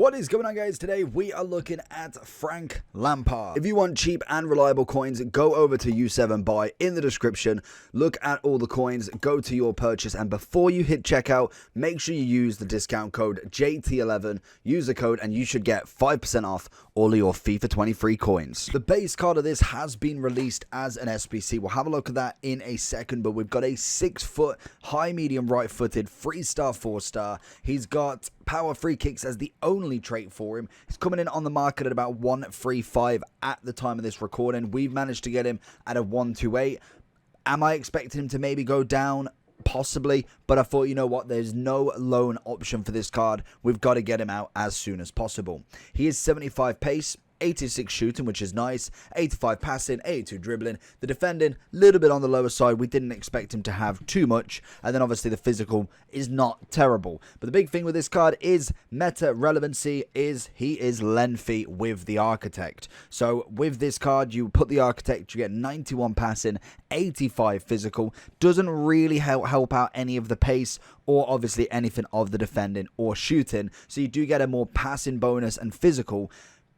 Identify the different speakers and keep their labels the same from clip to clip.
Speaker 1: What is going on, guys? Today we are looking at Frank Lampard. If you want cheap and reliable coins, go over to U7 Buy in the description. Look at all the coins, go to your purchase, and before you hit checkout, make sure you use the discount code JT11. Use the code and you should get 5% off all of your FIFA 23 coins. The base card of this has been released as an SBC. We'll have a look at that in a second, but we've got a 6-foot, high, medium, right-footed, 3-star, 4-star. He's got power free kicks as the only trait for him. He's coming in on the market at about 135 at the time of this recording. We've managed to get him at a 128. Am I expecting him to maybe go down? Possibly, but I thought, you know what, there's no loan option for this card. We've got to get him out as soon as possible. He is 75 pace, 86 shooting, which is nice, 85 passing, 82 dribbling. The defending, a little bit on the lower side. We didn't expect him to have too much. And then obviously the physical is not terrible. But the big thing with this card is meta relevancy, is he is lengthy with the Architect. So with this card, you put the Architect, you get 91 passing, 85 physical. Doesn't really help out any of the pace or obviously anything of the defending or shooting. So you do get a more passing bonus and physical,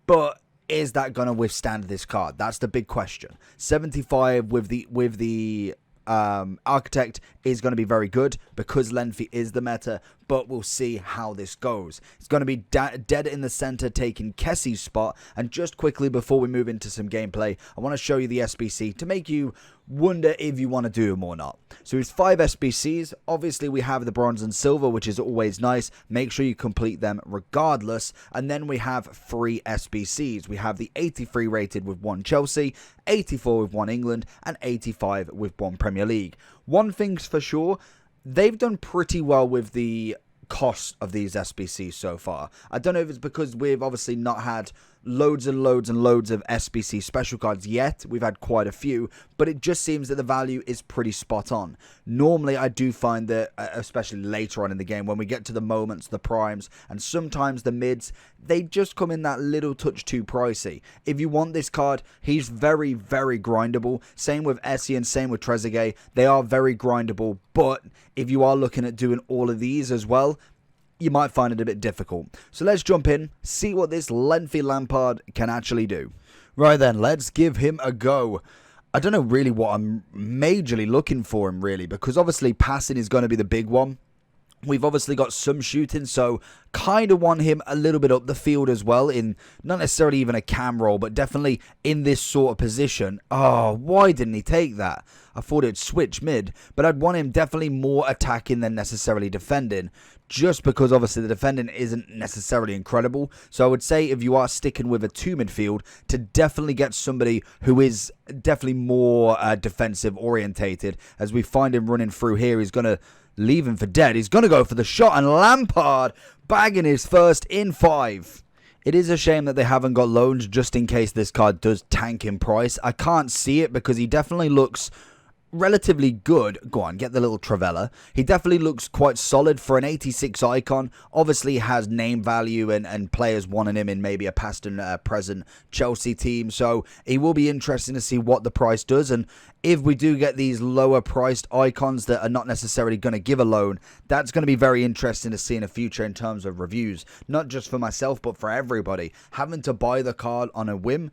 Speaker 1: but is that going to withstand this card? That's the big question. 75 with the Architect is going to be very good because lengthy is the meta, but we'll see how this goes. It's going to be dead in the center, taking Kessie's spot. And just quickly before we move into some gameplay, I want to show you the SBC to make you wonder if you want to do them or not. So it's 5 SBCs. Obviously, we have the bronze and silver, which is always nice. Make sure you complete them regardless. And then we have 3 SBCs. We have the 83 rated with 1 Chelsea, 84 with 1 England, and 85 with 1 Premier League. One thing's for sure, they've done pretty well with the cost of these SBCs so far. I don't know if it's because we've obviously not had loads and loads and loads of SBC special cards yet. We've had quite a few, but it just seems that the value is pretty spot on. Normally, I do find that, especially later on in the game, when we get to the moments, the primes, and sometimes the mids, they just come in that little touch too pricey. If you want this card, he's very, very grindable. Same with Essie and same with Trezeguet. They are very grindable, but if you are looking at doing all of these as well, you might find it a bit difficult. So let's jump in, see what this lengthy Lampard can actually do. Right then, let's give him a go. I don't know really what I'm majorly looking for him really, because obviously passing is going to be the big one. We've obviously got some shooting, so kind of want him a little bit up the field as well, in not necessarily even a cam role, but definitely in this sort of position. Oh, why didn't he take that? I thought it'd switch mid, but I'd want him definitely more attacking than necessarily defending, just because obviously the defending isn't necessarily incredible. So I would say if you are sticking with a 2 midfield, to definitely get somebody who is definitely more defensive orientated. As we find him running through here, he's going to leave him for dead. He's going to go for the shot, and Lampard bagging his first in 5. It is a shame that they haven't got loans just in case this card does tank in price. I can't see it because he definitely looks relatively good. Go on, get the little Travella. He definitely looks quite solid for an 86 icon. Obviously has name value and players wanting him in maybe a past and present Chelsea team. So it will be interesting to see what the price does. And if we do get these lower priced icons that are not necessarily going to give a loan, that's going to be very interesting to see in the future in terms of reviews. Not just for myself, but for everybody. Having to buy the card on a whim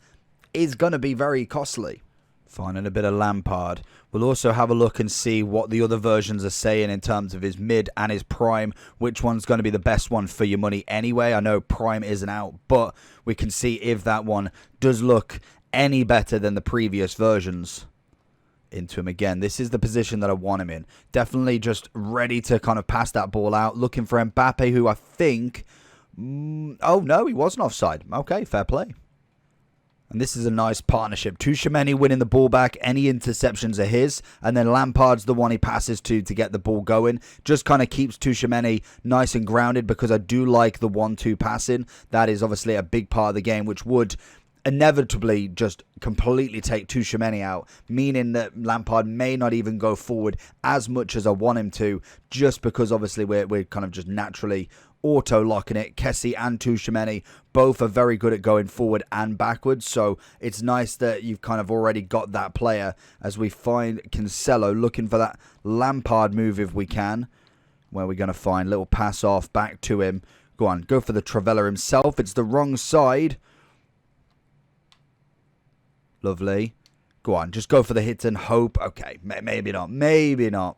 Speaker 1: is going to be very costly. Finding a bit of Lampard. We'll also have a look and see what the other versions are saying in terms of his mid and his prime. Which one's going to be the best one for your money anyway. I know prime isn't out, but we can see if that one does look any better than the previous versions. Into him again. This is the position that I want him in. Definitely just ready to kind of pass that ball out. Looking for Mbappe, who I think... oh, no, he wasn't offside. Okay, fair play. And this is a nice partnership. Tchouaméni winning the ball back. Any interceptions are his. And then Lampard's the one he passes to get the ball going. Just kind of keeps Tchouaméni nice and grounded because I do like the 1-2 passing. That is obviously a big part of the game, which would inevitably just completely take Tchouaméni out, meaning that Lampard may not even go forward as much as I want him to, just because obviously we're kind of just naturally auto-locking it. Kessie and Tchouaméni both are very good at going forward and backwards, so it's nice that you've kind of already got that player as we find Cancelo looking for that Lampard move if we can, where we're going to find little pass off back to him. Go on, go for the Travella himself. It's the wrong side. Lovely. Go on, just go for the hit and hope. Okay, maybe not. Maybe not.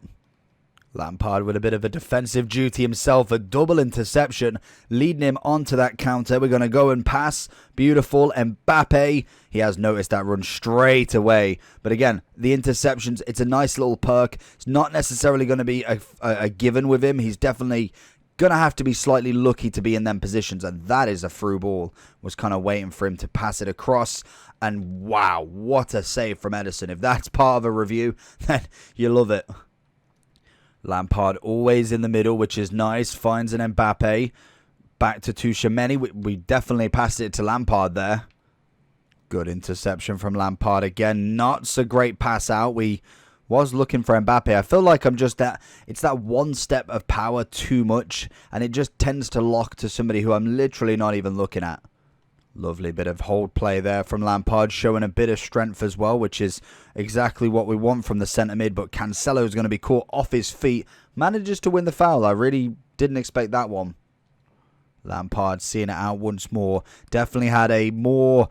Speaker 1: Lampard with a bit of a defensive duty himself. A double interception, leading him onto that counter. We're going to go and pass. Beautiful. Mbappe. He has noticed that run straight away. But again, the interceptions, it's a nice little perk. It's not necessarily going to be a given with him. He's definitely going to have to be slightly lucky to be in them positions. And that is a through ball. Was kind of waiting for him to pass it across. And wow, what a save from Edison. If that's part of a review, then you love it. Lampard always in the middle, which is nice. Finds an Mbappe. Back to Tchouaméni. We definitely passed it to Lampard there. Good interception from Lampard again. Not so great pass out. We was looking for Mbappe. I feel like I'm just that. It's that one step of power too much. And it just tends to lock to somebody who I'm literally not even looking at. Lovely bit of hold play there from Lampard, showing a bit of strength as well, which is exactly what we want from the centre mid. But Cancelo is going to be caught off his feet. Manages to win the foul. I really didn't expect that one. Lampard seeing it out once more. Definitely had a more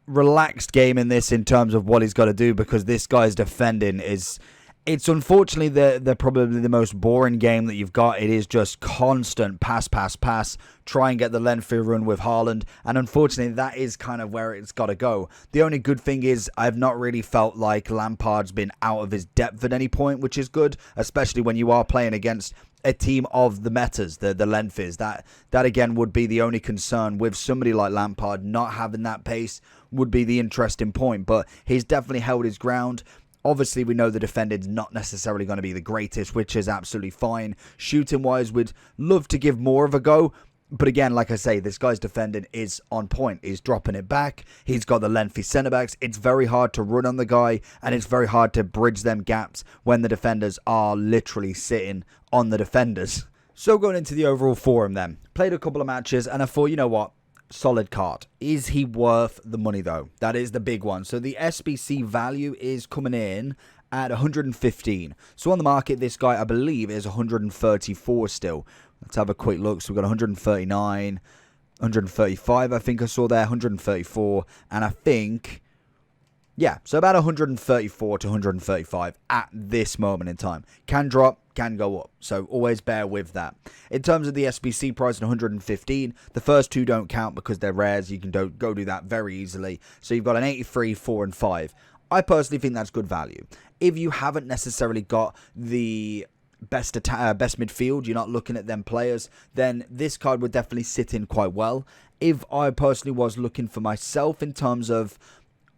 Speaker 1: relaxed game in this in terms of what he's got to do, because this guy's defending is... It's unfortunately the probably the most boring game that you've got. It is just constant pass, pass, pass. Try and get the lengthy run with Haaland. And unfortunately, that is kind of where it's got to go. The only good thing is I've not really felt like Lampard's been out of his depth at any point, which is good, especially when you are playing against a team of the metas, the lengthies. That again would be the only concern with somebody like Lampard. Not having that pace would be the interesting point. But he's definitely held his ground. Obviously, we know the defending's not necessarily going to be the greatest, which is absolutely fine. Shooting-wise, we'd love to give more of a go. But again, like I say, this guy's defending is on point. He's dropping it back. He's got the lengthy centre-backs. It's very hard to run on the guy, and it's very hard to bridge them gaps when the defenders are literally sitting on the defenders. So going into the overall forum then. Played a couple of matches, and I thought, you know what? Solid card. Is he worth the money though? That is the big one. So the SBC value is coming in at 115. So on the market, this guy I believe is 134 still. Let's have a quick look. So we've got 139, 135 I think I saw there, 134, and I think, yeah, so about 134 to 135 at this moment in time. Can drop, can go up. So always bear with that. In terms of the SBC price at 115, the first two don't count because they're rares. You can go do that very easily. So you've got an 83, 4, and 5. I personally think that's good value. If you haven't necessarily got the best midfield, you're not looking at them players, then this card would definitely sit in quite well. If I personally was looking for myself in terms of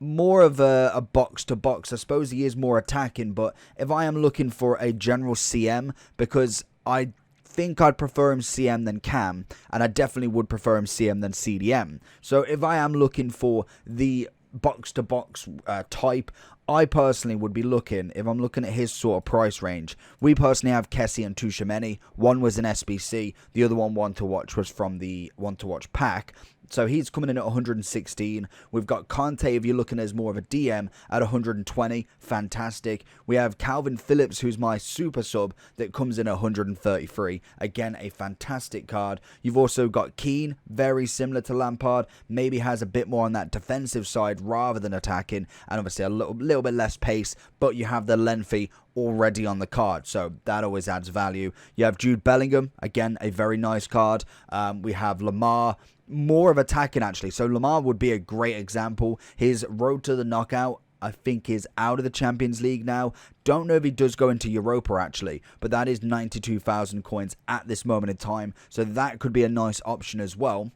Speaker 1: more of a box-to-box. I suppose he is more attacking, but if I am looking for a general CM, because I think I'd prefer him CM than Cam, and I definitely would prefer him CM than CDM. So if I am looking for the box-to-box type, I personally would be looking, if I'm looking at his sort of price range, we personally have Kessie and Tchouaméni. One was an SBC, the other one to watch was from the one to watch pack. So he's coming in at 116. We've got Conte, if you're looking as more of a DM, at 120. Fantastic. We have Calvin Phillips, who's my super sub, that comes in at 133. Again, a fantastic card. You've also got Keane, very similar to Lampard. Maybe has a bit more on that defensive side rather than attacking. And obviously a little bit less pace, but you have the lengthy already on the card, so that always adds value. You have Jude Bellingham, again, a very nice card. We have Lamar, more of attacking actually, so Lamar would be a great example. His road to the knockout, I think, is out of the Champions League now. Don't know if he does go into Europa actually, but that is 92,000 coins at this moment in time, so that could be a nice option as well.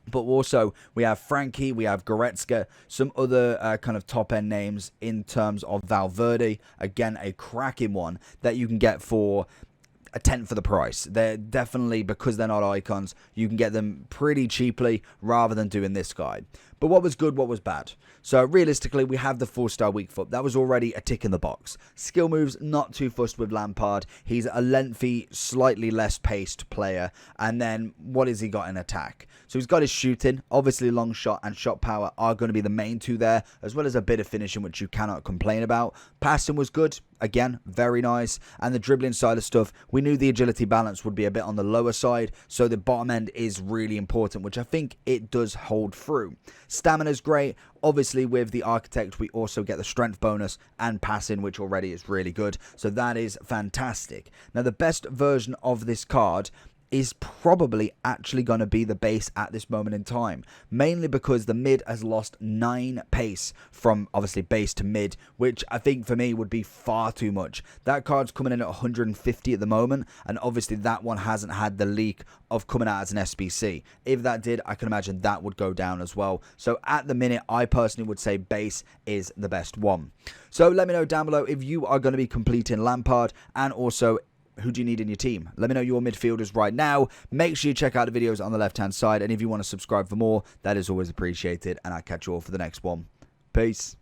Speaker 1: But also, we have Frankie, we have Goretzka, some other kind of top-end names in terms of Valverde. Again, a cracking one that you can get for a tenth of the price. They're definitely, because they're not icons, you can get them pretty cheaply rather than doing this guy. But what was good, what was bad? So realistically, we have the 4-star weak foot. That was already a tick in the box. Skill moves, not too fussed with Lampard. He's a lengthy, slightly less paced player. And then what has he got in attack? So he's got his shooting. Obviously, long shot and shot power are going to be the main two there, as well as a bit of finishing, which you cannot complain about. Passing was good. Again, very nice. And the dribbling side of stuff, we knew the agility balance would be a bit on the lower side, so the bottom end is really important, which I think it does hold through. Stamina's great. Obviously, with the Architect, we also get the strength bonus and passing, which already is really good. So that is fantastic. Now, the best version of this card is probably actually going to be the base at this moment in time, mainly because the mid has lost 9 pace from obviously base to mid, which I think for me would be far too much. That card's coming in at 150 at the moment, and obviously that one hasn't had the leak of coming out as an SBC. If that did, I can imagine that would go down as well. So at the minute, I personally would say base is the best one. So let me know down below if you are going to be completing Lampard, and also who do you need in your team? Let me know your midfielders right now. Make sure you check out the videos on the left-hand side. And if you want to subscribe for more, that is always appreciated. And I'll catch you all for the next one. Peace.